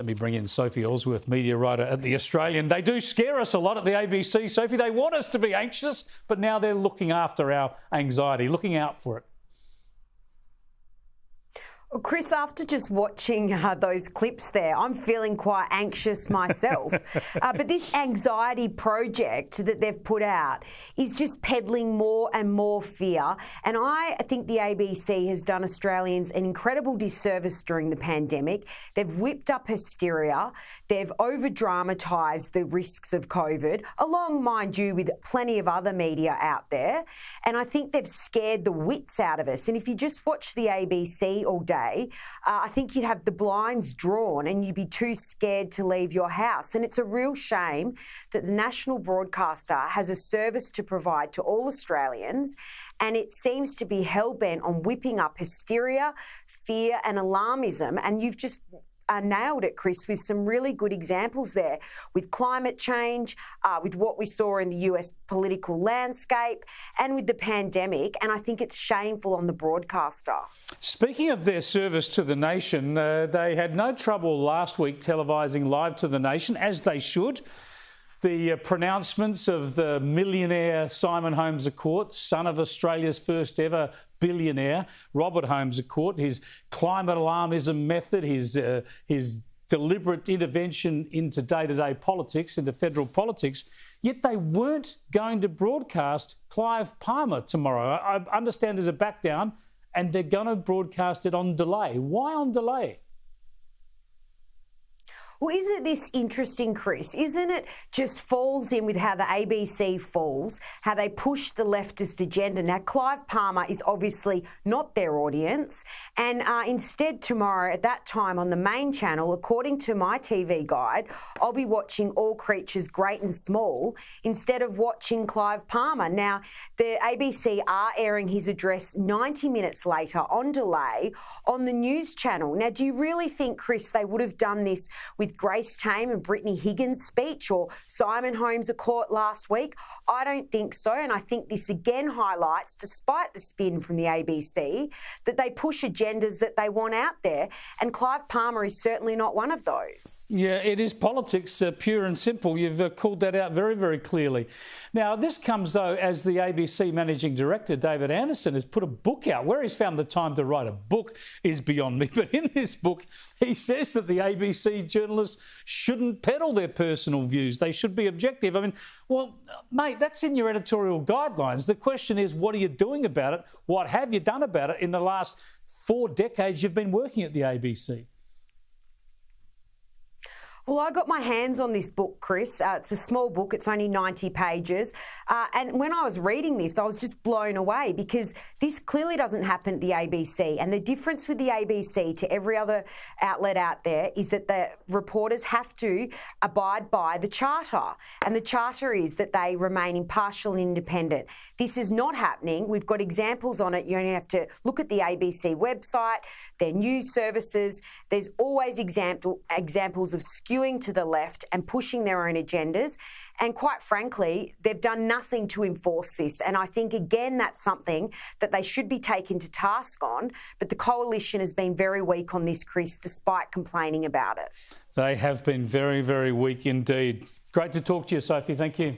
Let me bring in Sophie Elsworth, media writer at The Australian. They do scare us a lot at the ABC, Sophie. They want us to be anxious, but now they're looking after our anxiety, looking out for it. Well, Chris, after just watching those clips there, I'm feeling quite anxious myself. But this anxiety project that they've put out is just peddling more and more fear. And I think the ABC has done Australians an incredible disservice during the pandemic. They've whipped up hysteria. They've over-dramatised the risks of COVID, along, mind you, with plenty of other media out there. And I think they've scared the wits out of us. And if you just watch the ABC all day, I think you'd have the blinds drawn and you'd be too scared to leave your house. And it's a real shame that the national broadcaster has a service to provide to all Australians, and it seems to be hell-bent on whipping up hysteria, fear and alarmism. And you've just nailed it, Chris, with some really good examples there, with climate change, with what we saw in the US political landscape, and with the pandemic. And I think it's shameful on the broadcaster. Speaking of their service to the nation, they had no trouble last week televising Live to the Nation, as they should. The pronouncements of the millionaire Simon Holmes à Court, son of Australia's first ever billionaire, Robert Holmes à Court, his climate alarmism method, his deliberate intervention into day-to-day politics, into federal politics, yet they weren't going to broadcast Clive Palmer tomorrow. I understand there's a back down and they're going to broadcast it on delay. Why on delay? Well, isn't this interesting, Chris? Isn't it just falls in with how the ABC falls, how they push the leftist agenda? Now, Clive Palmer is obviously not their audience. And instead tomorrow at that time on the main channel, according to my TV guide, I'll be watching All Creatures Great and Small instead of watching Clive Palmer. Now, the ABC are airing his address 90 minutes later on delay on the news channel. Now, do you really think, Chris, they would have done this with Grace Tame and Brittany Higgins' speech or Simon Holmes à Court last week? I don't think so, and I think this again highlights, despite the spin from the ABC, that they push agendas that they want out there, and Clive Palmer is certainly not one of those. Yeah, it is politics, pure and simple. You've called that out very, very clearly. Now, this comes, though, as the ABC Managing Director, David Anderson, has put a book out. Where he's found the time to write a book is beyond me, but in this book, he says that the ABC journalists shouldn't peddle their personal views. They should be objective. I mean, well, mate, that's in your editorial guidelines. The question is, what are you doing about it? What have you done about it in the last 4 decades you've been working at the ABC? Well, I got my hands on this book, Chris. It's a small book. It's only 90 pages. And when I was reading this, I was just blown away because this clearly doesn't happen at the ABC. And the difference with the ABC to every other outlet out there is that the reporters have to abide by the charter. And the charter is that they remain impartial and independent. This is not happening. We've got examples on it. You only have to look at the ABC website, their news services. There's always examples of skewing to the left and pushing their own agendas. And quite frankly, they've done nothing to enforce this. And I think, again, that's something that they should be taken to task on. But the coalition has been very weak on this, Chris, despite complaining about it. They have been very, very weak indeed. Great to talk to you, Sophie. Thank you.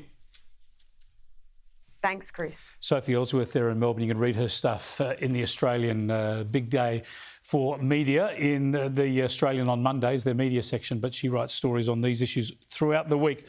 Thanks, Chris. Sophie Elsworth there in Melbourne. You can read her stuff in The Australian. Big day for media in The Australian on Mondays, their media section, but she writes stories on these issues throughout the week.